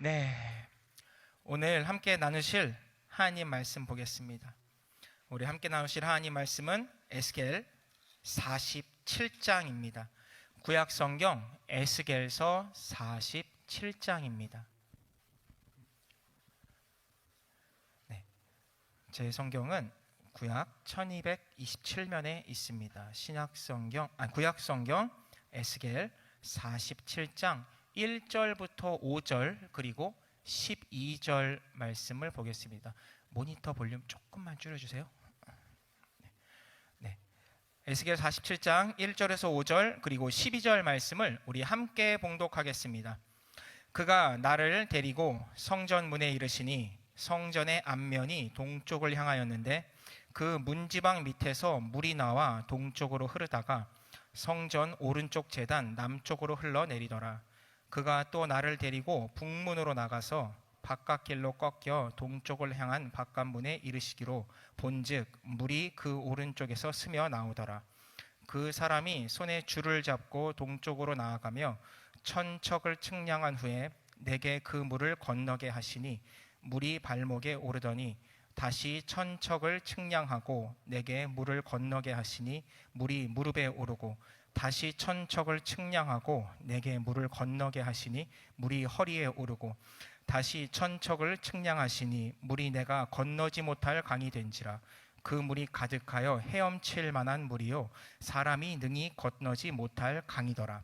네, 오늘 함께 나누실 하나님 말씀 보겠습니다. 우리 함께 나누실 하나님 말씀은 에스겔 47장입니다. 구약 성경 에스겔서 47장입니다. 네, 제 성경은 구약 1227면에 있습니다. 구약 성경 에스겔 47장 1절부터 5절 그리고 12절 말씀을 보겠습니다. 모니터 볼륨 조금만 줄여주세요. 네. 에스겔 47장 1절에서 5절 그리고 12절 말씀을 우리 함께 봉독하겠습니다. 그가 나를 데리고 성전 문에 이르시니 성전의 앞면이 동쪽을 향하였는데 그 문지방 밑에서 물이 나와 동쪽으로 흐르다가 성전 오른쪽 제단 남쪽으로 흘러내리더라. 그가 또 나를 데리고 북문으로 나가서 바깥길로 꺾여 동쪽을 향한 바깥문에 이르시기로 본즉 물이 그 오른쪽에서 스며 나오더라. 그 사람이 손에 줄을 잡고 동쪽으로 나아가며 천척을 측량한 후에 내게 그 물을 건너게 하시니 물이 발목에 오르더니 다시 천척을 측량하고 내게 물을 건너게 하시니 물이 무릎에 오르고 다시 천척을 측량하고 내게 물을 건너게 하시니 물이 허리에 오르고 다시 천척을 측량하시니 물이 내가 건너지 못할 강이 된지라. 그 물이 가득하여 헤엄칠 만한 물이요 사람이 능히 건너지 못할 강이더라.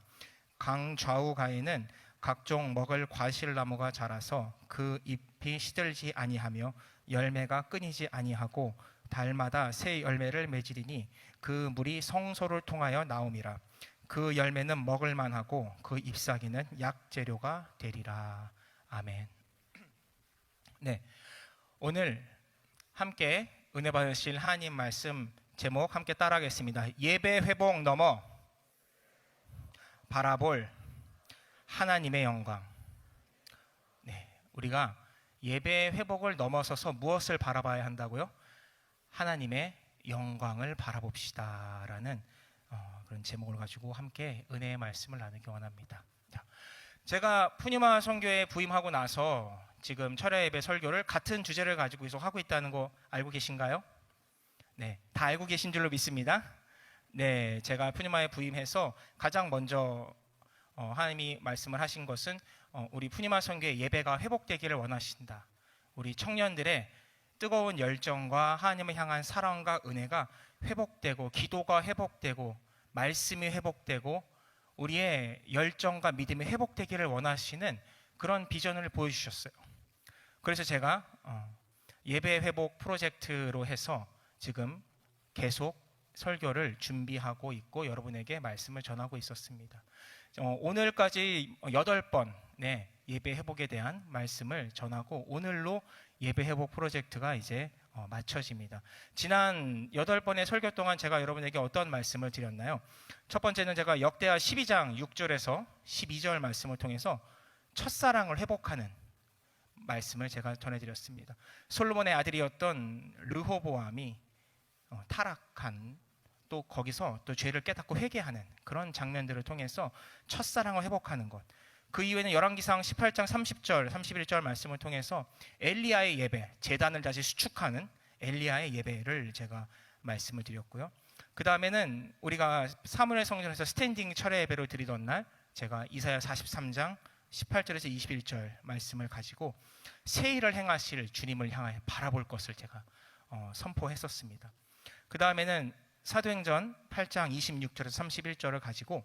강 좌우가에는 각종 먹을 과실나무가 자라서 그 잎이 시들지 아니하며 열매가 끊이지 아니하고 달마다 새 열매를 맺으리니 그 물이 성소를 통하여 나옴이라. 그 열매는 먹을 만하고 그 잎사귀는 약재료가 되리라. 아멘. 네, 오늘 함께 은혜 받으실 하나님 말씀 제목 함께 따라하겠습니다. 예배 회복 넘어 바라볼 하나님의 영광. 네, 우리가 예배 회복을 넘어서서 무엇을 바라봐야 한다고요? 하나님의 영광을 바라봅시다 라는 그런 제목을 가지고 함께 은혜의 말씀을 나누기 원합니다. 제가 푸니마 선교에 부임하고 나서 지금 철야 예배 설교를 같은 주제를 가지고 계속 하고 있다는 거 알고 계신가요? 네, 다 알고 계신 줄로 믿습니다. 네, 제가 푸니마에 부임해서 가장 먼저 하나님이 말씀을 하신 것은 우리 푸니마 선교의 예배가 회복되기를 원하신다. 우리 청년들의 뜨거운 열정과 하나님을 향한 사랑과 은혜가 회복되고 기도가 회복되고 말씀이 회복되고 우리의 열정과 믿음이 회복되기를 원하시는 그런 비전을 보여주셨어요. 그래서 제가 예배 회복 프로젝트로 해서 지금 계속 설교를 준비하고 있고 여러분에게 말씀을 전하고 있었습니다. 오늘까지 8번 예배 회복에 대한 말씀을 전하고 오늘로 예배 회복 프로젝트가 이제 마쳐집니다. 지난 8번의 설교 동안 제가 여러분에게 어떤 말씀을 드렸나요? 첫 번째는 제가 역대하 12장 6절에서 12절 말씀을 통해서 첫사랑을 회복하는 말씀을 제가 전해드렸습니다. 솔로몬의 아들이었던 르호보암이 타락한 또 거기서 또 죄를 깨닫고 회개하는 그런 장면들을 통해서 첫사랑을 회복하는 것. 그 이후에는 열왕기상 18장 30절 31절 말씀을 통해서 엘리야의 예배, 제단을 다시 수축하는 엘리야의 예배를 제가 말씀을 드렸고요. 그 다음에는 우리가 사무엘 성전에서 스탠딩 철야 예배를 드리던 날 제가 이사야 43장 18절에서 21절 말씀을 가지고 새 일을 행하실 주님을 향하여 바라볼 것을 제가 선포했었습니다. 그 다음에는 사도행전 8장 26절에서 31절을 가지고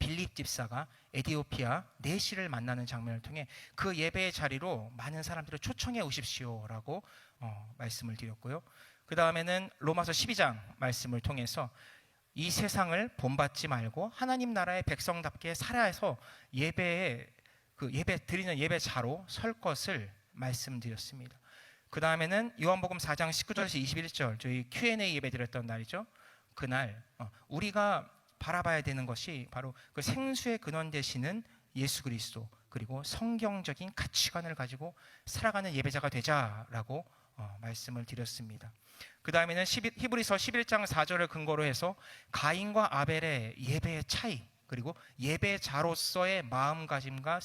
빌립 집사가 에디오피아 내시를 만나는 장면을 통해 그 예배의 자리로 많은 사람들을 초청해 오십시오라고 말씀을 드렸고요. 그 다음에는 로마서 12장 말씀을 통해서 이 세상을 본받지 말고 하나님 나라의 백성답게 살아서 예배 드리는 예배자로 설 것을 말씀드렸습니다. 그 다음에는 요한복음 4장 19절에서 21절 저희 Q&A 예배 드렸던 날이죠. 그날 우리가 바라봐야 되는 것이 바로 그 생수의 근원 되시는 예수 그리스도 그리고 성경적인 가치관을 가지고 살아가는 예배자가 되자라고 말씀을 드렸습니다. 그 다음에는 히브리서 11장 4절을 근거로 해서 가인과 아벨의 예배의 차이 그리고 예배자로서의 마음가짐과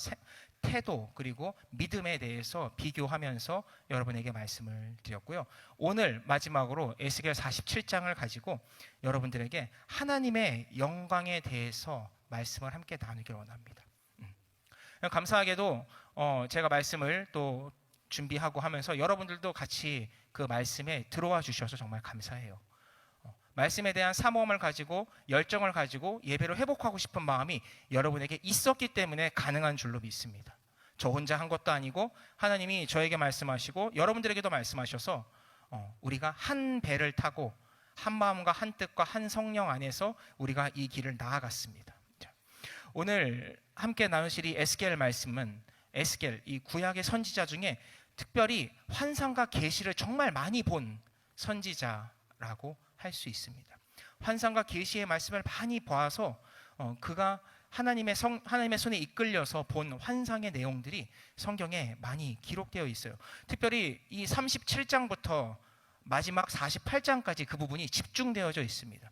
태도 그리고 믿음에 대해서 비교하면서 여러분에게 말씀을 드렸고요. 오늘 마지막으로 에스겔 47장을 가지고 여러분들에게 하나님의 영광에 대해서 말씀을 함께 나누기를 원합니다. 감사하게도 제가 말씀을 또 준비하고 하면서 여러분들도 같이 그 말씀에 들어와 주셔서 정말 감사해요. 말씀에 대한 사모함을 가지고 열정을 가지고 예배를 회복하고 싶은 마음이 여러분에게 있었기 때문에 가능한 줄로 믿습니다. 저 혼자 한 것도 아니고 하나님이 저에게 말씀하시고 여러분들에게도 말씀하셔서 우리가 한 배를 타고 한 마음과 한 뜻과 한 성령 안에서 우리가 이 길을 나아갔습니다. 자, 오늘 함께 나누실 이 에스겔 말씀은 에스겔 이 구약의 선지자 중에 특별히 환상과 계시를 정말 많이 본 선지자라고 할 수 있습니다. 환상과 계시의 말씀을 많이 봐서 그가 하나님의 손에 이끌려서 본 환상의 내용들이 성경에 많이 기록되어 있어요. 특별히 이 37장부터 마지막 48장까지 그 부분이 집중되어져 있습니다.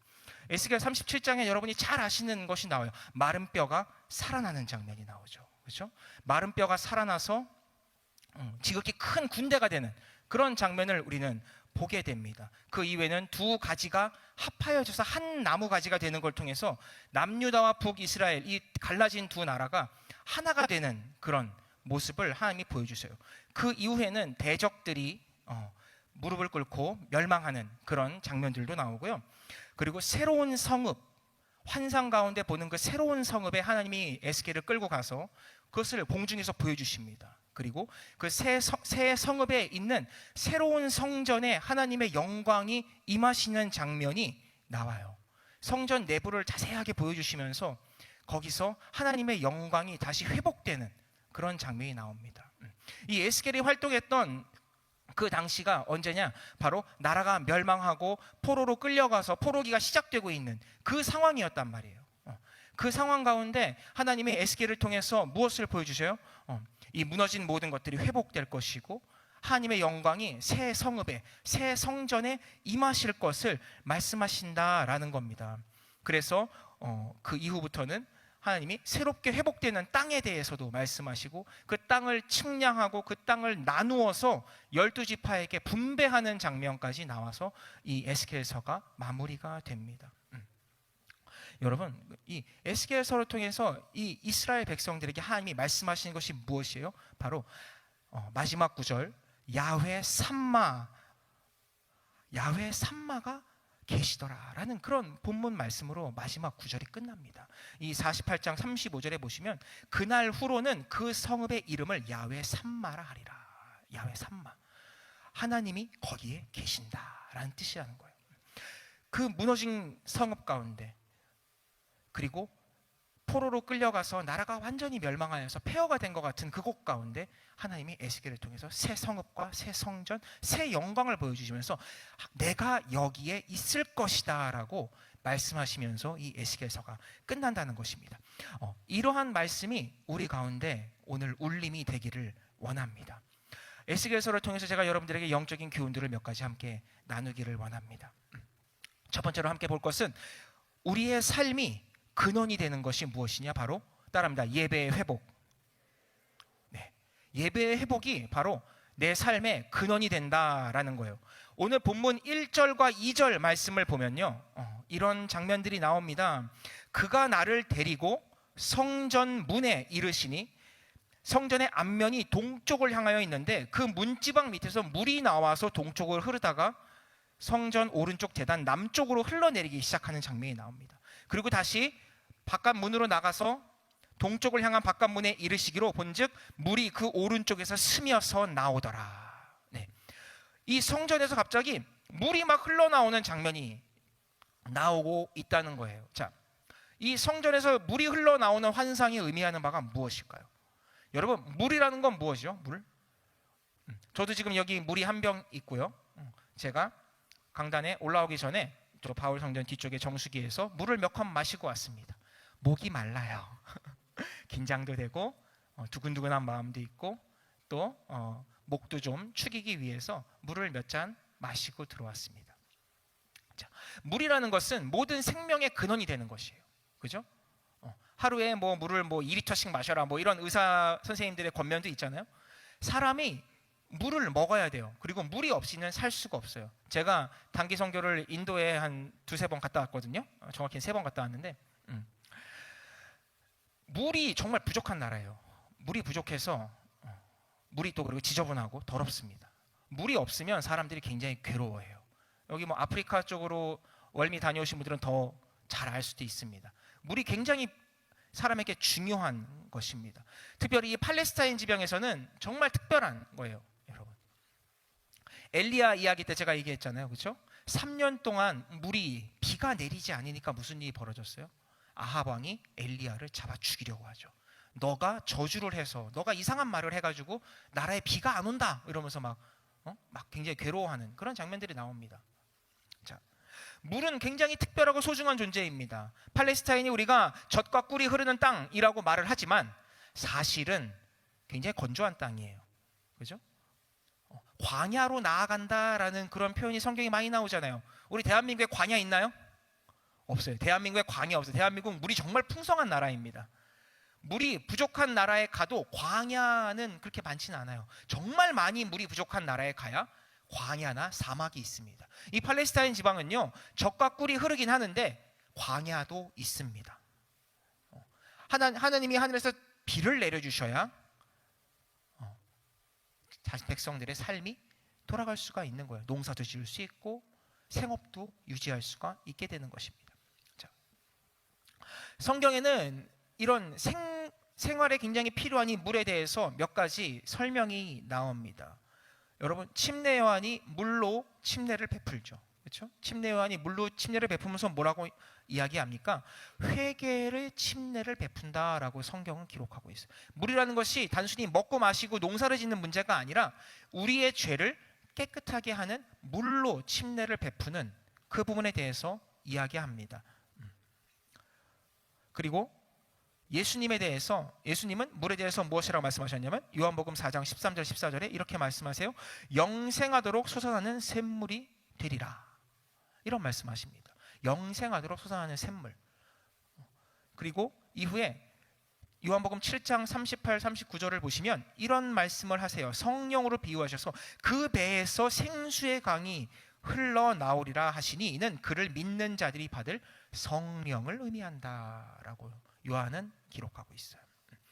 에스겔 37장에 여러분이 잘 아시는 것이 나와요. 마른 뼈가 살아나는 장면이 나오죠. 그렇죠? 마른 뼈가 살아나서 지극히 큰 군대가 되는 그런 장면을 우리는 보게 됩니다. 그 이후에는 두 가지가 합하여져서 한 나무 가지가 되는 걸 통해서 남유다와 북이스라엘 이 갈라진 두 나라가 하나가 되는 그런 모습을 하나님이 보여주세요. 그 이후에는 대적들이 무릎을 꿇고 멸망하는 그런 장면들도 나오고요. 그리고 새로운 성읍, 환상 가운데 보는 그 새로운 성읍에 하나님이 에스겔을 끌고 가서 그것을 공중에서 보여주십니다. 그리고 그 새 성읍에 있는 새로운 성전에 하나님의 영광이 임하시는 장면이 나와요. 성전 내부를 자세하게 보여주시면서 거기서 하나님의 영광이 다시 회복되는 그런 장면이 나옵니다. 이 에스겔이 활동했던 그 당시가 언제냐? 바로 나라가 멸망하고 포로로 끌려가서 포로기가 시작되고 있는 그 상황이었단 말이에요. 그 상황 가운데 하나님이 에스겔을 통해서 무엇을 보여주셔요? 이 무너진 모든 것들이 회복될 것이고 하나님의 영광이 새 성읍에 새 성전에 임하실 것을 말씀하신다라는 겁니다. 그래서 그 이후부터는 하나님이 새롭게 회복되는 땅에 대해서도 말씀하시고 그 땅을 측량하고 그 땅을 나누어서 12지파에게 분배하는 장면까지 나와서 이 에스겔서가 마무리가 됩니다. 여러분, 이 에스겔서를 통해서 이 이스라엘 백성들에게 하나님이 말씀하시는 것이 무엇이에요? 바로 마지막 구절 야훼 삼마가 계시더라라는 그런 본문 말씀으로 마지막 구절이 끝납니다. 이 48장 35절에 보시면 그날 후로는 그 성읍의 이름을 야훼 삼마라 하리라. 야훼 삼마, 하나님이 거기에 계신다라는 뜻이라는 거예요. 그 무너진 성읍 가운데 그리고 포로로 끌려가서 나라가 완전히 멸망하여서 폐허가 된 것 같은 그곳 가운데 하나님이 에스겔을 통해서 새 성읍과 새 성전, 새 영광을 보여주시면서 내가 여기에 있을 것이다 라고 말씀하시면서 이 에스겔서가 끝난다는 것입니다. 이러한 말씀이 우리 가운데 오늘 울림이 되기를 원합니다. 에스겔서를 통해서 제가 여러분들에게 영적인 교훈들을 몇 가지 함께 나누기를 원합니다. 첫 번째로 함께 볼 것은 우리의 삶이 근원이 되는 것이 무엇이냐? 바로 따라합니다. 예배의 회복. 네, 예배의 회복이 바로 내 삶의 근원이 된다라는 거예요. 오늘 본문 1절과 2절 말씀을 보면요, 이런 장면들이 나옵니다. 그가 나를 데리고 성전 문에 이르시니 성전의 앞면이 동쪽을 향하여 있는데 그 문지방 밑에서 물이 나와서 동쪽으로 흐르다가 성전 오른쪽 제단 남쪽으로 흘러내리기 시작하는 장면이 나옵니다. 그리고 다시 바깥 문으로 나가서 동쪽을 향한 바깥 문에 이르시기로 본즉 물이 그 오른쪽에서 스며서 나오더라. 네. 이 성전에서 갑자기 물이 막 흘러나오는 장면이 나오고 있다는 거예요. 자, 이 성전에서 물이 흘러나오는 환상이 의미하는 바가 무엇일까요? 여러분, 물이라는 건 무엇이죠? 물? 저도 지금 여기 물이 한 병 있고요. 제가 강단에 올라오기 전에 저 바울 성전 뒤쪽에 정수기에서 물을 몇 컵 마시고 왔습니다. 목이 말라요. 긴장도 되고 두근두근한 마음도 있고 또 목도 좀 축이기 위해서 물을 몇 잔 마시고 들어왔습니다. 자, 물이라는 것은 모든 생명의 근원이 되는 것이에요. 그죠? 하루에 뭐 물을 뭐 2리터씩 마셔라 뭐 이런 의사 선생님들의 권면도 있잖아요. 사람이 물을 먹어야 돼요. 그리고 물이 없이는 살 수가 없어요. 제가 단기 선교를 인도에 한 두세 번 갔다 왔거든요. 정확히는 3번 갔다 왔는데 물이 정말 부족한 나라예요. 물이 부족해서 물이 또 그리고 지저분하고 더럽습니다. 물이 없으면 사람들이 굉장히 괴로워해요. 여기 뭐 아프리카 쪽으로 월미 다녀오신 분들은 더 잘 알 수도 있습니다. 물이 굉장히 사람에게 중요한 것입니다. 특별히 이 팔레스타인 지방에서는 정말 특별한 거예요, 여러분. 엘리야 이야기 때 제가 얘기했잖아요, 그렇죠? 3년 동안 비가 내리지 않으니까 무슨 일이 벌어졌어요? 아합 왕이 엘리야를 잡아 죽이려고 하죠. 너가 저주를 해서, 너가 이상한 말을 해가지고 나라에 비가 안 온다 이러면서 막 굉장히 괴로워하는 그런 장면들이 나옵니다. 자, 물은 굉장히 특별하고 소중한 존재입니다. 팔레스타인이 우리가 젖과 꿀이 흐르는 땅이라고 말을 하지만 사실은 굉장히 건조한 땅이에요. 그죠? 광야로 나아간다라는 그런 표현이 성경에 많이 나오잖아요. 우리 대한민국에 광야 있나요? 없어요. 대한민국에 광야 없어요. 대한민국 물이 정말 풍성한 나라입니다. 물이 부족한 나라에 가도 광야는 그렇게 많지는 않아요. 정말 많이 물이 부족한 나라에 가야 광야나 사막이 있습니다. 이 팔레스타인 지방은요, 젖과 꿀이 흐르긴 하는데 광야도 있습니다. 하나님이 하늘에서 비를 내려주셔야 백성들의 삶이 돌아갈 수가 있는 거예요. 농사도 지을 수 있고 생업도 유지할 수가 있게 되는 것입니다. 자, 성경에는 이런 생활에 굉장히 필요한 이 물에 대해서 몇 가지 설명이 나옵니다. 여러분, 침례 요한이 물로 침례를 베풀죠. 그렇죠? 침례 요한이 물로 침례를 베풀면서 뭐라고 이야기합니까? 회개의 침례를 베푼다라고 성경은 기록하고 있어요. 물이라는 것이 단순히 먹고 마시고 농사를 짓는 문제가 아니라 우리의 죄를 깨끗하게 하는 물로 침례를 베푸는 그 부분에 대해서 이야기합니다. 그리고 예수님은 물에 대해서 무엇이라고 말씀하셨냐면 요한복음 4장 13절 14절에 이렇게 말씀하세요. 영생하도록 솟아나는 샘물이 되리라. 이런 말씀하십니다. 영생하도록 솟아나는 샘물. 그리고 이후에 요한복음 7장 38, 39절을 보시면 이런 말씀을 하세요. 성령으로 비유하셔서 그 배에서 생수의 강이 흘러나오리라 하시니 이는 그를 믿는 자들이 받을 성령을 의미한다라고 요한은 기록하고 있어요.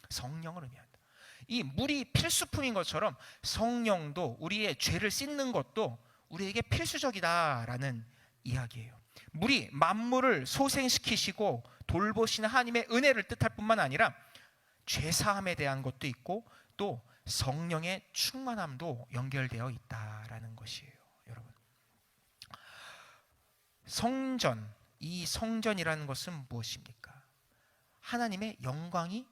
성령을 의미한다. 이 물이 필수품인 것처럼 성령도 우리의 죄를 씻는 것도 우리에게 필수적이다라는 이야기예요. 물이 만물을 소생시키시고 돌보시는 하나님의 은혜를 뜻할 뿐만 아니라 죄사함에 대한 것도 있고 또 성령의 충만함도 연결되어 있다라는 것이에요. 여러분, 이 성전이라는 것은 무엇입니까? 하나님의 영광이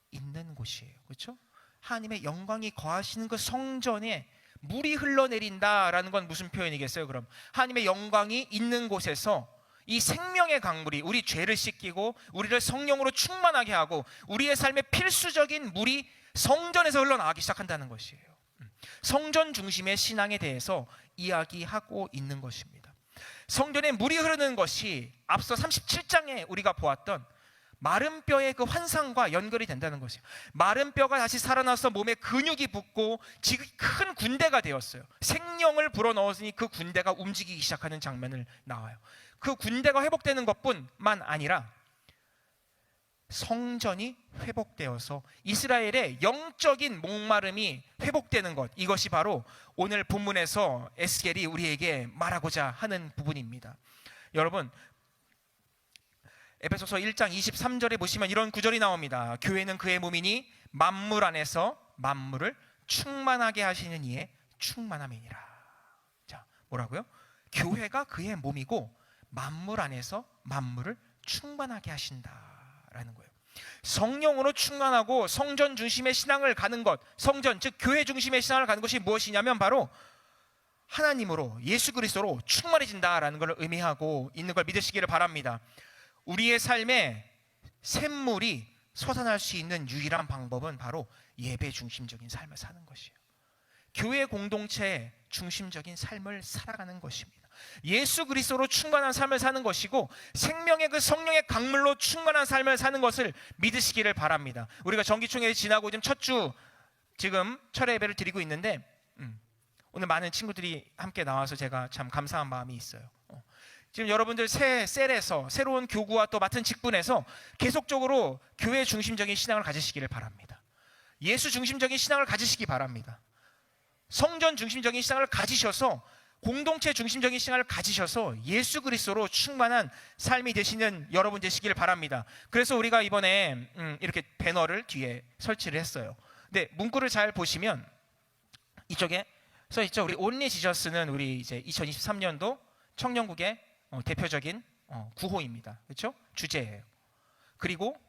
있는 곳이에요. 그렇죠? 하나님의 영광이 거하시는 그 성전에 물이 흘러내린다라는 건 무슨 표현이겠어요? 그럼 하나님의 영광이 있는 곳에서 이 생명의 강물이 우리 죄를 씻기고 우리를 성령으로 충만하게 하고 우리의 삶에 필수적인 물이 성전에서 흘러나가기 시작한다는 것이에요. 성전 중심의 신앙에 대해서 이야기하고 있는 것입니다. 성전에 물이 흐르는 것이 앞서 37장에 우리가 보았던 마른 뼈의 그 환상과 연결이 된다는 것이에요. 마른 뼈가 다시 살아나서 몸에 근육이 붙고 지금 큰 군대가 되었어요. 생명을 불어넣었으니 그 군대가 움직이기 시작하는 장면을 나와요. 그 군대가 회복되는 것뿐만 아니라 성전이 회복되어서 이스라엘의 영적인 목마름이 회복되는 것, 이것이 바로 오늘 본문에서 에스겔이 우리에게 말하고자 하는 부분입니다. 여러분, 에베소서 1장 23절에 보시면 이런 구절이 나옵니다. 교회는 그의 몸이니 만물 안에서 만물을 충만하게 하시는 이의 충만함이니라. 자, 뭐라고요? 교회가 그의 몸이고 만물 안에서 만물을 충만하게 하신다라는 거예요. 성령으로 충만하고 성전 중심의 신앙을 가는 것, 성전 즉 교회 중심의 신앙을 가는 것이 무엇이냐면 바로 하나님으로 예수 그리스도로 충만해진다라는 걸 의미하고 있는 걸 믿으시기를 바랍니다. 우리의 삶에 샘물이 솟아날 수 있는 유일한 방법은 바로 예배 중심적인 삶을 사는 것이에요. 교회 공동체 중심적인 삶을 살아가는 것입니다. 예수 그리스도로 충만한 삶을 사는 것이고 생명의 그 성령의 강물로 충만한 삶을 사는 것을 믿으시기를 바랍니다. 우리가 정기총회 지나고 지금 첫 주 지금 철회 예배를 드리고 있는데 오늘 많은 친구들이 함께 나와서 제가 참 감사한 마음이 있어요. 지금 여러분들 새 셀에서 새로운 교구와 또 맡은 직분에서 계속적으로 교회 중심적인 신앙을 가지시기를 바랍니다. 예수 중심적인 신앙을 가지시기 바랍니다. 성전 중심적인 신앙을 가지셔서 공동체 중심적인 신앙을 가지셔서 예수 그리스도로 충만한 삶이 되시는 여러분 되시기를 바랍니다. 그래서 우리가 이번에 이렇게 배너를 뒤에 설치를 했어요. 근데 문구를 잘 보시면 이쪽에 써 있죠. 우리 온리 지저스는 우리 이제 2023년도 청년국의 대표적인 구호입니다. 그렇죠? 주제예요. 그리고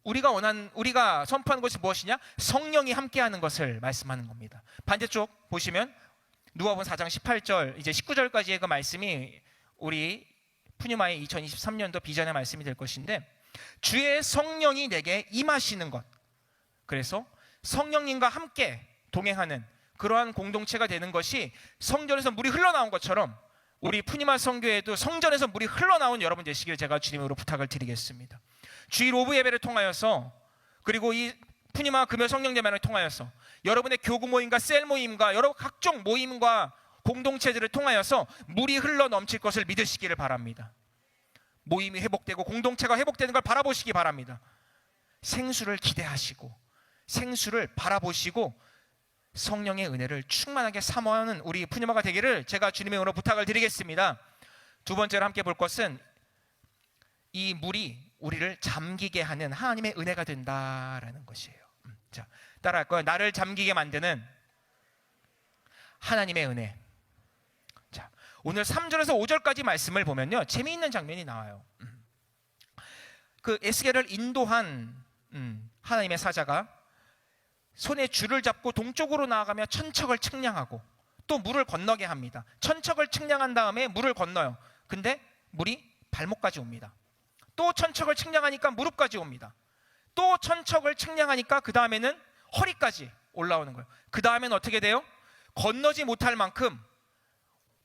우리가 선포하는 것이 무엇이냐? 성령이 함께하는 것을 말씀하는 겁니다. 반대쪽 보시면 누가복음 4장 18절 이제 19절까지의 그 말씀이 우리 푸뉴마의 2023년도 비전의 말씀이 될 것인데, 주의 성령이 내게 임하시는 것. 그래서 성령님과 함께 동행하는 그러한 공동체가 되는 것이 성전에서 물이 흘러나온 것처럼 우리 푸니마 성교회도 성전에서 물이 흘러나온 여러분 되시길 제가 주님으로 부탁을 드리겠습니다. 주일 오브 예배를 통하여서 그리고 이 푸니마 금요 성령 예배를 통하여서 여러분의 교구 모임과 셀 모임과 여러 각종 모임과 공동체들을 통하여서 물이 흘러 넘칠 것을 믿으시기를 바랍니다. 모임이 회복되고 공동체가 회복되는 걸 바라보시기 바랍니다. 생수를 기대하시고 생수를 바라보시고 성령의 은혜를 충만하게 사모하는 우리 푸니마가 되기를 제가 주님의 이름으로 부탁을 드리겠습니다. 두 번째로 함께 볼 것은 이 물이 우리를 잠기게 하는 하나님의 은혜가 된다라는 것이에요. 자, 따라할 거예요. 나를 잠기게 만드는 하나님의 은혜. 자, 오늘 3절에서 5절까지 말씀을 보면요, 재미있는 장면이 나와요. 그 에스겔을 인도한 하나님의 사자가 손에 줄을 잡고 동쪽으로 나아가며 천척을 측량하고 또 물을 건너게 합니다. 천척을 측량한 다음에 물을 건너요. 근데 물이 발목까지 옵니다. 또 천척을 측량하니까 무릎까지 옵니다. 또 천척을 측량하니까 그 다음에는 허리까지 올라오는 거예요. 그 다음에는 어떻게 돼요? 건너지 못할 만큼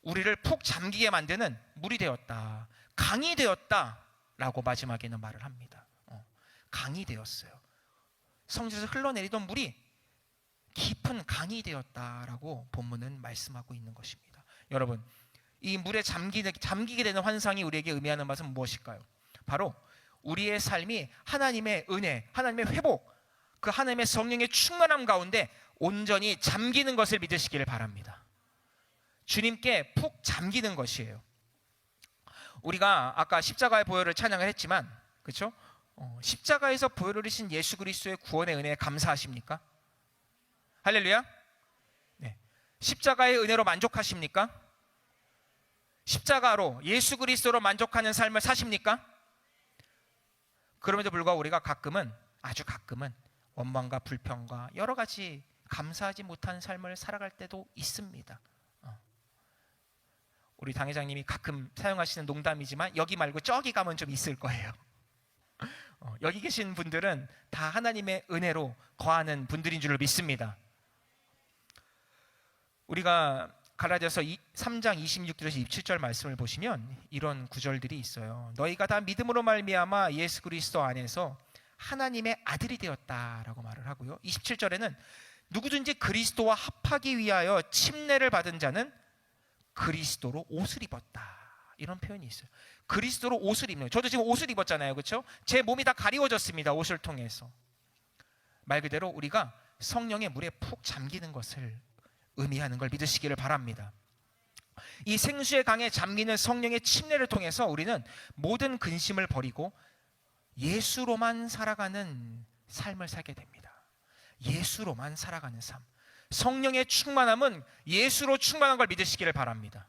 우리를 푹 잠기게 만드는 물이 되었다, 강이 되었다 라고 마지막에는 말을 합니다. 강이 되었어요. 성전에서 흘러내리던 물이 깊은 강이 되었다라고 본문은 말씀하고 있는 것입니다. 여러분, 이 물에 잠기게 되는 환상이 우리에게 의미하는 것은 무엇일까요? 바로 우리의 삶이 하나님의 은혜, 하나님의 회복, 그 하나님의 성령의 충만함 가운데 온전히 잠기는 것을 믿으시기를 바랍니다. 주님께 푹 잠기는 것이에요. 우리가 아까 십자가의 보혈을 찬양을 했지만, 그렇죠? 십자가에서 보혈을 흘리신 예수 그리스도의 구원의 은혜에 감사하십니까? 할렐루야. 네. 십자가의 은혜로 만족하십니까? 십자가로 예수 그리스도로 만족하는 삶을 사십니까? 그럼에도 불구하고 우리가 가끔은, 아주 가끔은 원망과 불평과 여러 가지 감사하지 못한 삶을 살아갈 때도 있습니다. 우리 당회장님이 가끔 사용하시는 농담이지만 여기 말고 저기 가면 좀 있을 거예요. 여기 계신 분들은 다 하나님의 은혜로 거하는 분들인 줄로 믿습니다. 우리가 갈라디아서 3장 26절에서 27절 말씀을 보시면 이런 구절들이 있어요. 너희가 다 믿음으로 말미암아 예수 그리스도 안에서 하나님의 아들이 되었다라고 말을 하고요. 27절에는 누구든지 그리스도와 합하기 위하여 침례를 받은 자는 그리스도로 옷을 입었다, 이런 표현이 있어요. 그리스도로 옷을 입는, 저도 지금 옷을 입었잖아요, 그렇죠? 제 몸이 다 가리워졌습니다, 옷을 통해서. 말 그대로 우리가 성령의 물에 푹 잠기는 것을 의미하는 걸 믿으시기를 바랍니다. 이 생수의 강에 잠기는 성령의 침례를 통해서 우리는 모든 근심을 버리고 예수로만 살아가는 삶을 살게 됩니다. 예수로만 살아가는 삶. 성령의 충만함은 예수로 충만한 걸 믿으시기를 바랍니다.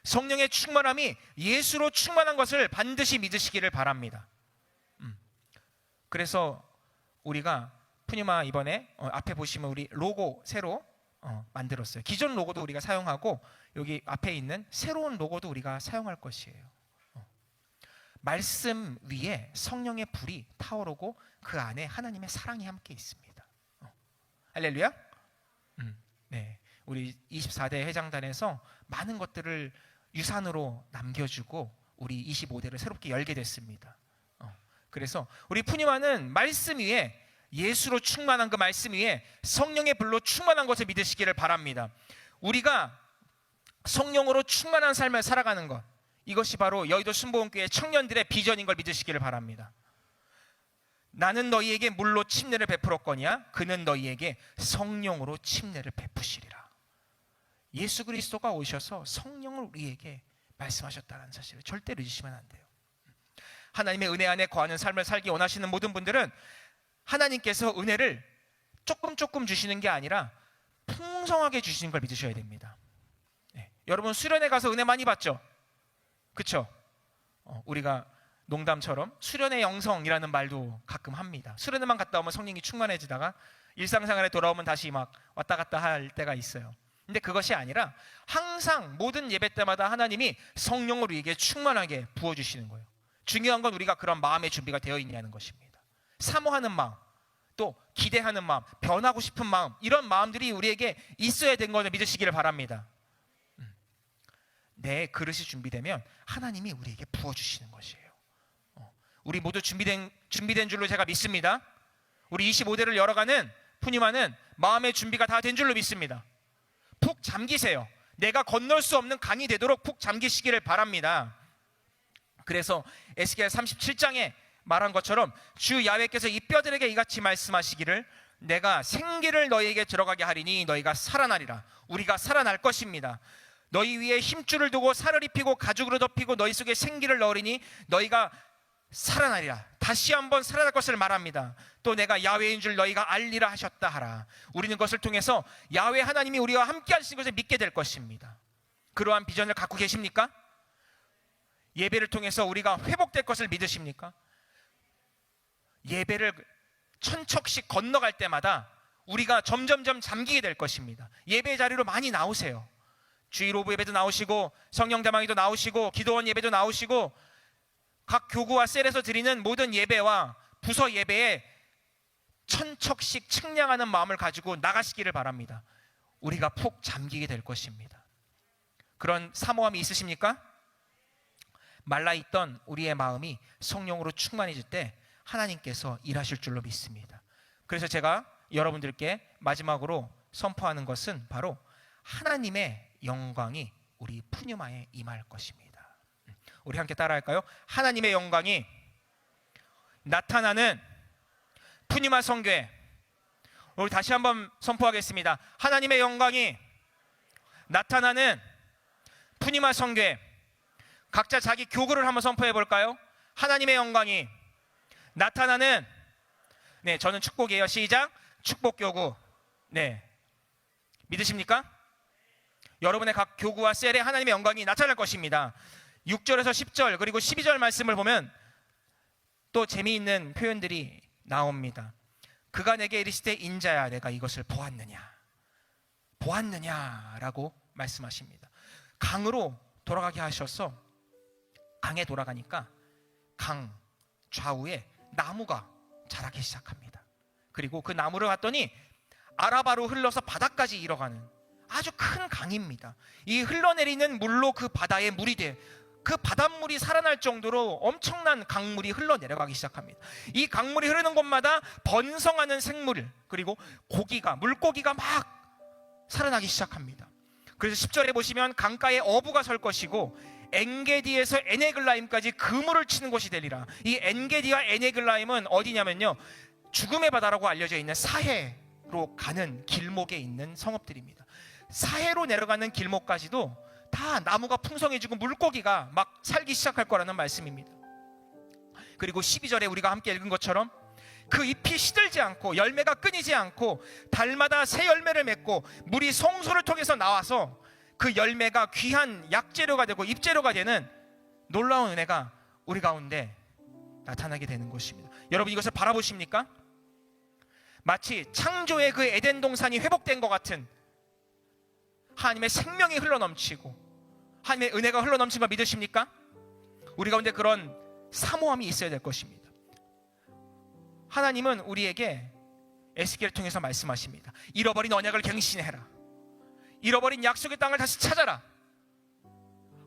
성령의 충만함이 예수로 충만한 것을 반드시 믿으시기를 바랍니다. 그래서 우리가 푸뉴마 이번에 앞에 보시면 우리 로고 새로 만들었어요. 기존 로고도 우리가 사용하고 여기 앞에 있는 새로운 로고도 우리가 사용할 것이에요. 말씀 위에 성령의 불이 타오르고 그 안에 하나님의 사랑이 함께 있습니다. 할렐루야. 네, 우리 24대 회장단에서 많은 것들을 유산으로 남겨주고 우리 25대를 새롭게 열게 됐습니다. 그래서 우리 푸니마는 말씀 위에, 예수로 충만한 그 말씀 위에 성령의 불로 충만한 것을 믿으시기를 바랍니다. 우리가 성령으로 충만한 삶을 살아가는 것, 이것이 바로 여의도 순복음교회 청년들의 비전인 걸 믿으시기를 바랍니다. 나는 너희에게 물로 침례를 베풀었거니와 그는 너희에게 성령으로 침례를 베푸시리라. 예수 그리스도가 오셔서 성령을 우리에게 말씀하셨다는 사실을 절대로 잊으시면 안 돼요. 하나님의 은혜 안에 거하는 삶을 살기 원하시는 모든 분들은 하나님께서 은혜를 조금 주시는 게 아니라 풍성하게 주시는 걸 믿으셔야 됩니다. 여러분 수련회 가서 은혜 많이 받죠? 그렇죠? 우리가 농담처럼 수련회 영성이라는 말도 가끔 합니다. 수련회만 갔다 오면 성령이 충만해지다가 일상생활에 돌아오면 다시 막 왔다 갔다 할 때가 있어요. 근데 그것이 아니라 항상 모든 예배 때마다 하나님이 성령을 우리에게 충만하게 부어주시는 거예요. 중요한 건 우리가 그런 마음의 준비가 되어 있냐는 것입니다. 사모하는 마음, 또 기대하는 마음, 변하고 싶은 마음, 이런 마음들이 우리에게 있어야 되는 것을 믿으시기를 바랍니다. 내 그릇이 준비되면 하나님이 우리에게 부어주시는 것이에요. 우리 모두 준비된 줄로 제가 믿습니다. 우리 25대를 열어가는 푸니마는 마음의 준비가 다 된 줄로 믿습니다. 푹 잠기세요. 내가 건널 수 없는 강이 되도록 푹 잠기시기를 바랍니다. 그래서 에스겔 37장에 말한 것처럼 주 야훼께서 이 뼈들에게 이같이 말씀하시기를 내가 생기를 너희에게 들어가게 하리니 너희가 살아나리라. 우리가 살아날 것입니다. 너희 위에 힘줄을 두고 살을 입히고 가죽으로 덮이고 너희 속에 생기를 넣으리니 너희가 살아나리라. 다시 한번 살아날 것을 말합니다. 또 내가 야훼인 줄 너희가 알리라 하셨다 하라. 우리는 그것을 통해서 야훼 하나님이 우리와 함께 하시는 것을 믿게 될 것입니다. 그러한 비전을 갖고 계십니까? 예배를 통해서 우리가 회복될 것을 믿으십니까? 예배를 천척씩 건너갈 때마다 우리가 점점점 잠기게 될 것입니다. 예배 자리로 많이 나오세요. 주일 오브 예배도 나오시고 성령 대망이도 나오시고 기도원 예배도 나오시고 각 교구와 셀에서 드리는 모든 예배와 부서 예배에 천척씩 측량하는 마음을 가지고 나가시기를 바랍니다. 우리가 푹 잠기게 될 것입니다. 그런 사모함이 있으십니까? 말라있던 우리의 마음이 성령으로 충만해질 때 하나님께서 일하실 줄로 믿습니다. 그래서 제가 여러분들께 마지막으로 선포하는 것은 바로 하나님의 영광이 우리 푸뉴마에 임할 것입니다. 우리 함께 따라할까요? 하나님의 영광이 나타나는 푸뉴마 성교회. 우리 다시 한번 선포하겠습니다. 하나님의 영광이 나타나는 푸뉴마 성교회. 각자 자기 교구를 한번 선포해 볼까요? 하나님의 영광이 나타나는, 네, 저는 축복이에요. 시작. 축복교구. 네, 믿으십니까? 여러분의 각 교구와 셀에 하나님의 영광이 나타날 것입니다. 6절에서 10절 그리고 12절 말씀을 보면 또 재미있는 표현들이 나옵니다. 그가 내게 이르시되 인자야 내가 이것을 보았느냐라고 말씀하십니다. 강으로 돌아가게 하셔서 강에 돌아가니까 강 좌우에 나무가 자라기 시작합니다. 그리고 그 나무를 봤더니 아라바로 흘러서 바다까지 이뤄가는 아주 큰 강입니다. 이 흘러내리는 물로 그 바다에 물이 돼 그 바닷물이 살아날 정도로 엄청난 강물이 흘러내려가기 시작합니다. 이 강물이 흐르는 곳마다 번성하는 생물 그리고 물고기가 막 살아나기 시작합니다. 그래서 10절에 보시면 강가에 어부가 설 것이고 엔게디에서 에네글라임까지 그물을 치는 곳이 되리라. 이 엔게디와 에네글라임은 어디냐면요, 죽음의 바다라고 알려져 있는 사해로 가는 길목에 있는 성읍들입니다. 사해로 내려가는 길목까지도 다 나무가 풍성해지고 물고기가 막 살기 시작할 거라는 말씀입니다. 그리고 12절에 우리가 함께 읽은 것처럼 그 잎이 시들지 않고 열매가 끊이지 않고 달마다 새 열매를 맺고 물이 성소를 통해서 나와서 그 열매가 귀한 약재료가 되고 입재료가 되는 놀라운 은혜가 우리 가운데 나타나게 되는 것입니다. 여러분 이것을 바라보십니까? 마치 창조의 그 에덴 동산이 회복된 것 같은 하나님의 생명이 흘러넘치고 하나님의 은혜가 흘러넘친 걸 믿으십니까? 우리 가운데 그런 사모함이 있어야 될 것입니다. 하나님은 우리에게 에스겔을 통해서 말씀하십니다. 잃어버린 언약을 갱신해라. 잃어버린 약속의 땅을 다시 찾아라.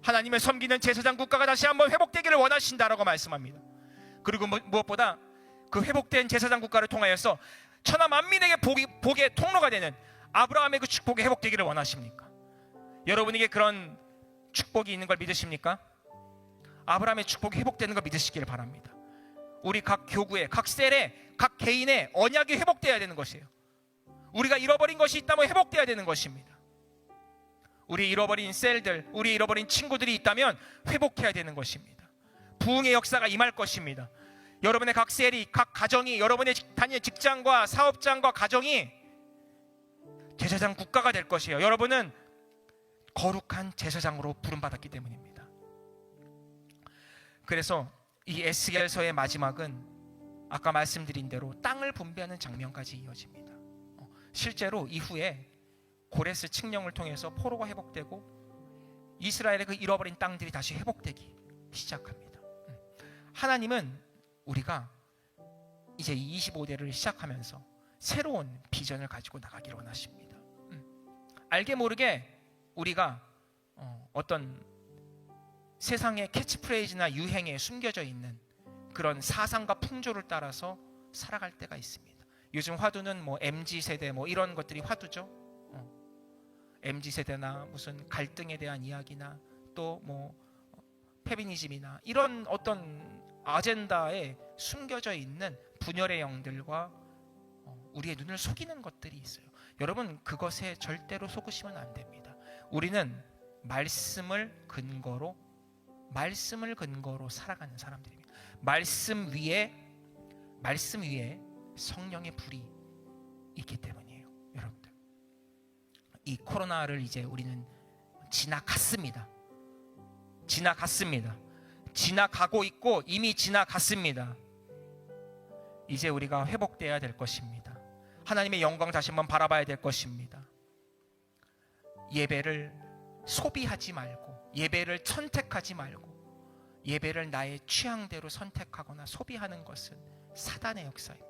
하나님을 섬기는 제사장 국가가 다시 한번 회복되기를 원하신다라고 말씀합니다. 그리고 무엇보다 그 회복된 제사장 국가를 통하여서 천하 만민에게 복의 통로가 되는 아브라함의 그 축복이 회복되기를 원하십니까? 여러분에게 그런 축복이 있는 걸 믿으십니까? 아브라함의 축복이 회복되는 걸 믿으시기를 바랍니다. 우리 각 교구에, 각 셀에, 각 개인의 언약이 회복되어야 되는 것이에요. 우리가 잃어버린 것이 있다면 회복되어야 되는 것입니다. 우리 잃어버린 셀들, 우리 잃어버린 친구들이 있다면 회복해야 되는 것입니다. 부흥의 역사가 임할 것입니다. 여러분의 각 셀이, 각 가정이, 여러분의 다니는 직장과 사업장과 가정이 제사장 국가가 될 것이에요. 여러분은 거룩한 제사장으로 부름받았기 때문입니다. 그래서 이 에스겔서의 마지막은 아까 말씀드린 대로 땅을 분배하는 장면까지 이어집니다. 실제로 이후에 고레스 칙령을 통해서 포로가 회복되고 이스라엘의 그 잃어버린 땅들이 다시 회복되기 시작합니다. 하나님은 우리가 이제 25대를 시작하면서 새로운 비전을 가지고 나가기를 원하십니다. 알게 모르게 우리가 어떤 세상의 캐치프레이즈나 유행에 숨겨져 있는 그런 사상과 풍조를 따라서 살아갈 때가 있습니다. 요즘 화두는 뭐 MZ세대 뭐 이런 것들이 화두죠. MZ세대나 무슨 갈등에 대한 이야기나 또 뭐 페미니즘이나 이런 어떤 아젠다에 숨겨져 있는 분열의 영들과 우리의 눈을 속이는 것들이 있어요. 여러분, 그것에 절대로 속으시면 안 됩니다. 우리는 말씀을 근거로 살아가는 사람들입니다. 말씀 위에 성령의 불이 있기 때문이에요. 여러분들, 이 코로나를 이제 우리는 지나갔습니다. 지나가고 있고 이미 지나갔습니다. 이제 우리가 회복되어야 될 것입니다. 하나님의 영광 다시 한번 바라봐야 될 것입니다. 예배를 소비하지 말고, 예배를 선택하지 말고, 예배를 나의 취향대로 선택하거나 소비하는 것은 사단의 역사입니다.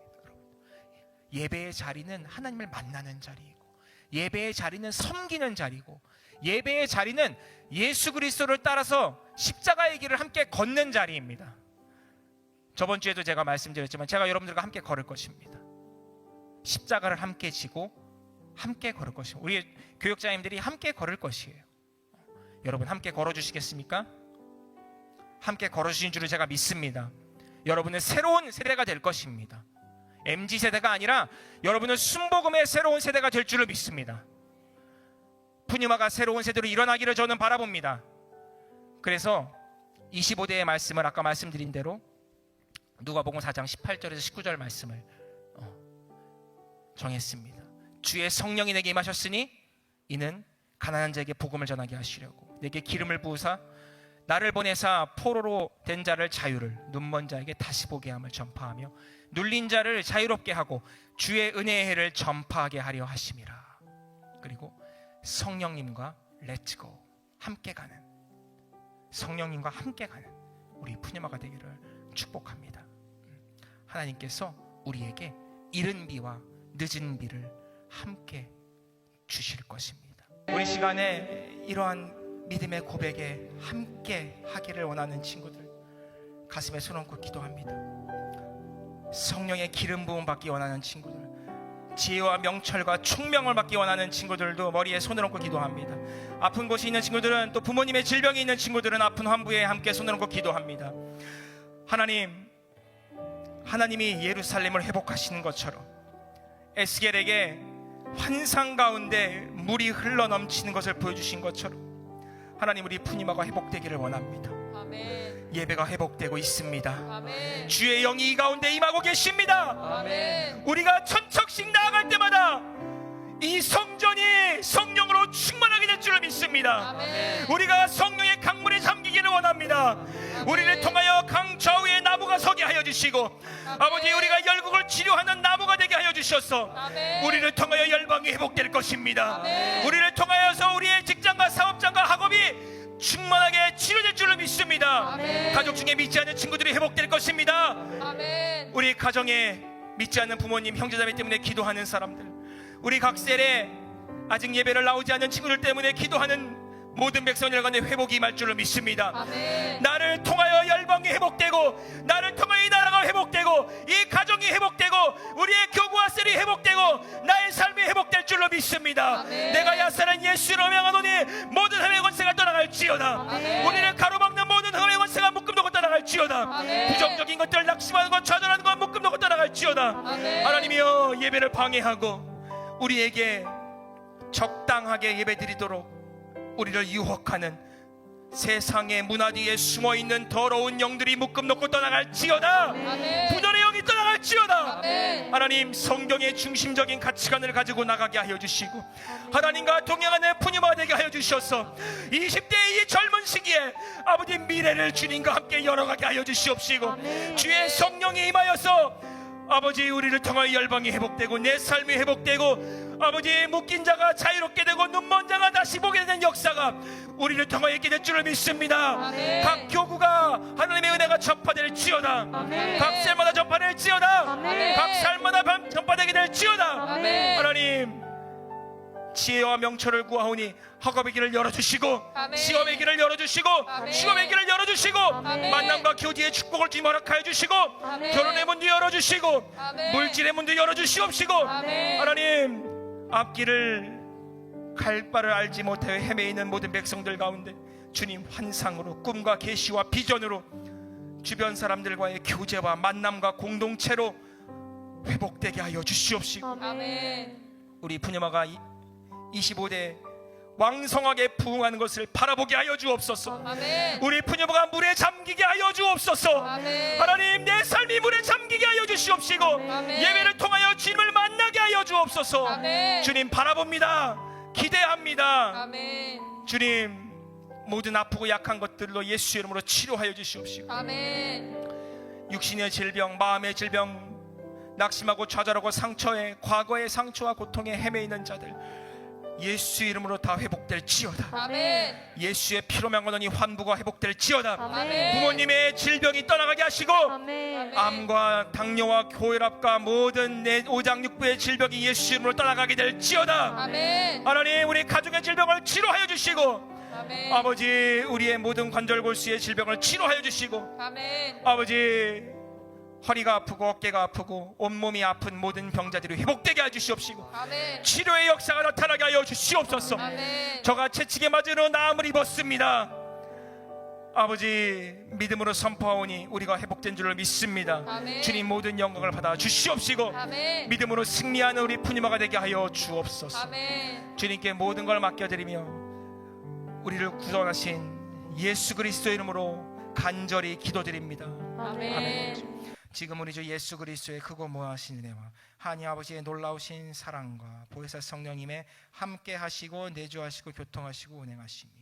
예배의 자리는 하나님을 만나는 자리이고, 예배의 자리는 섬기는 자리고, 예배의 자리는 예수 그리스도를 따라서 십자가의 길을 함께 걷는 자리입니다. 저번 주에도 제가 말씀드렸지만 제가 여러분들과 함께 걸을 것입니다. 십자가를 함께 지고 함께 걸을 것입니다. 우리 교역자님들이 함께 걸을 것이에요. 여러분 함께 걸어주시겠습니까? 함께 걸어주신 줄을 제가 믿습니다. 여러분은 새로운 세대가 될 것입니다. MZ세대가 아니라 여러분은 순복음의 새로운 세대가 될 줄을 믿습니다. 푸뉴마가 새로운 세대로 일어나기를 저는 바라봅니다. 그래서 25대의 말씀을 아까 말씀드린 대로 누가복음 4장 18절에서 19절 말씀을 정했습니다. 주의 성령이 내게 임하셨으니 이는 가난한 자에게 복음을 전하게 하시려고 내게 기름을 부으사 나를 보내사 포로로 된 자를 자유를, 눈먼 자에게 다시 보게 함을 전파하며 눌린 자를 자유롭게 하고 주의 은혜의 해를 전파하게 하려 하심이라. 그리고 성령님과 렛츠고 함께 가는, 성령님과 함께 가는 우리 푸뉴마가 되기를 축복합니다. 하나님께서 우리에게 이른 비와 늦은 비를 함께 주실 것입니다. 우리 시간에 이러한 믿음의 고백에 함께 하기를 원하는 친구들, 가슴에 손 얹고 기도합니다. 성령의 기름 부음 받기 원하는 친구들, 지혜와 명철과 총명을 받기 원하는 친구들도 머리에 손을 얹고 기도합니다. 아픈 곳이 있는 친구들은, 또 부모님의 질병이 있는 친구들은 아픈 환부에 함께 손을 얹고 기도합니다. 하나님이 예루살렘을 회복하시는 것처럼 에스겔에게 환상 가운데 물이 흘러넘치는 것을 보여주신 것처럼 하나님, 우리 푸니마가 회복되기를 원합니다. 아멘. 예배가 회복되고 있습니다. 아멘. 주의 영이 이 가운데 임하고 계십니다. 아멘. 우리가 천척씩 나아갈 때마다 이 성전이 성령으로 충만하게 될 줄을 믿습니다. 아멘. 우리가 성령의 강물에 잠기기를 원합니다. 아멘. 우리를 통하여 강 좌우에 나무가 서게 하여 주시고, 아멘. 아버지, 우리가 열국을 치료하는 나무가 되게 하여 주셔서 아멘. 우리를 통하여 열방이 회복될 것입니다. 아멘. 우리를 통하여서 우리의 직장과 사업장과 학업이 충만하게 치료될 줄을 믿습니다. 아멘. 가족 중에 믿지 않는 친구들이 회복될 것입니다. 아멘. 우리 가정에 믿지 않는 부모님, 형제자매 때문에 기도하는 사람들, 우리 각 셀에 아직 예배를 나오지 않는 친구들 때문에 기도하는 모든 백성들 간에 회복이 임할 줄로 믿습니다. 아멘. 나를 통하여 열방이 회복되고, 나를 통하여 이 나라가 회복되고, 이 가정이 회복되고, 우리의 교구와 셀이 회복되고, 나의 삶이 회복될 줄로 믿습니다. 아멘. 내가 야사는 예수로 명하노니 모든 흑암의 권세가 떠나갈지어다. 아멘. 우리를 가로막는 모든 흑암의 권세가 묶음 놓고 떠나갈지어다. 아멘. 부정적인 것들, 낙심하는 것, 좌절하는 것 묶음 놓고 떠나갈지어다. 아멘. 하나님이여, 예배를 방해하고 우리에게 적당하게 예배드리도록 우리를 유혹하는 세상의 문화 뒤에 숨어있는 더러운 영들이 묶음 놓고 떠나갈지어다. 아멘. 분열의 영이 떠나갈지어다. 아멘. 하나님, 성경의 중심적인 가치관을 가지고 나가게 하여 주시고, 하나님과 동행하는 푸념화 되게 하여 주셔서 20대의 이 젊은 시기에 아버지 미래를 주님과 함께 열어가게 하여 주시옵시고, 주의 성령이 임하여서 아버지 우리를 통하여 열방이 회복되고, 내 삶이 회복되고, 아버지 묶인 자가 자유롭게 되고, 눈먼 자가 다시 보게 되는 역사가 우리를 통하여 있게 될 줄을 믿습니다. 아멘. 각 교구가 하나님의 은혜가 전파될지어다. 아멘. 각 셀마다 전파될지어다. 아멘. 각 살마다 전파되게 될지어다. 아멘. 하나님, 지혜와 명철을 구하오니 학업의 길을 열어주시고, 아멘. 시험의 길을 열어주시고, 아멘. 시험의 길을 열어주시고, 아멘. 만남과 교제의 축복을 주님 허락하여 주시고, 아멘. 결혼의 문도 열어주시고, 아멘. 물질의 문도 열어주시옵시고, 아멘. 하나님, 앞길을 갈 바를 알지 못하여 헤매이는 모든 백성들 가운데 주님 환상으로, 꿈과 계시와 비전으로 주변 사람들과의 교제와 만남과 공동체로 회복되게 하여 주시옵시고, 아멘. 우리 푸념아가 25대 왕성하게 부흥하는 것을 바라보게 하여 주옵소서. 아멘. 우리 푸념아가 물에 잠기게 하여 주옵소서. 아멘. 하나님, 내 삶이 물에 잠기게 하여 주시옵시고, 아멘. 예배를 통하여 주님을 만나게 하여 주옵소서. 아멘. 주님 바라봅니다. 기대합니다. 아멘. 주님, 모든 아프고 약한 것들로 예수 이름으로 치료하여 주시옵시고, 아멘. 육신의 질병, 마음의 질병, 낙심하고 좌절하고 상처에, 과거의 상처와 고통에 헤매이는 자들 예수 이름으로 다 회복될지어다. 아멘. 예수의 피로 명하노니 환부가 회복될지어다. 아멘. 부모님의 질병이 떠나가게 하시고, 아멘. 암과 당뇨와 고혈압과 모든 내 오장육부의 질병이 예수 이름으로 떠나가게 될지어다. 아멘. 하나님, 우리 가정의 질병을 치료하여 주시고, 아멘. 아버지 우리의 모든 관절골수의 질병을 치료하여 주시고, 아멘. 아버지 허리가 아프고 어깨가 아프고 온몸이 아픈 모든 병자들이 회복되게 해 주시옵시고, 아멘. 치료의 역사가 나타나게 하여 주시옵소서. 아멘. 저가 채찍에 맞으러 나음을 입었습니다. 아버지, 믿음으로 선포하오니 우리가 회복된 줄을 믿습니다. 아멘. 주님, 모든 영광을 받아 주시옵시고, 아멘. 믿음으로 승리하는 우리 푸니마가 되게 하여 주옵소서. 아멘. 주님께 모든 걸 맡겨드리며 우리를 구원하신 예수 그리스도 이름으로 간절히 기도드립니다. 아멘. 지금 우리 주 예수 그리스도의 크고 무하신 은혜와 하나님 아버지의 놀라우신 사랑과 보혜사 성령님의 함께 하시고 내주하시고 교통하시고 운행하시니,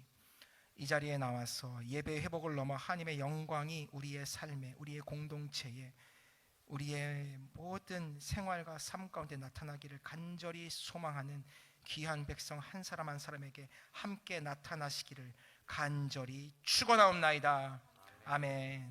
이 자리에 나와서 예배 회복을 넘어 하나님의 영광이 우리의 삶에, 우리의 공동체에, 우리의 모든 생활과 삶 가운데 나타나기를 간절히 소망하는 귀한 백성 한 사람 한 사람에게 함께 나타나시기를 간절히 축원하옵나이다. 아멘.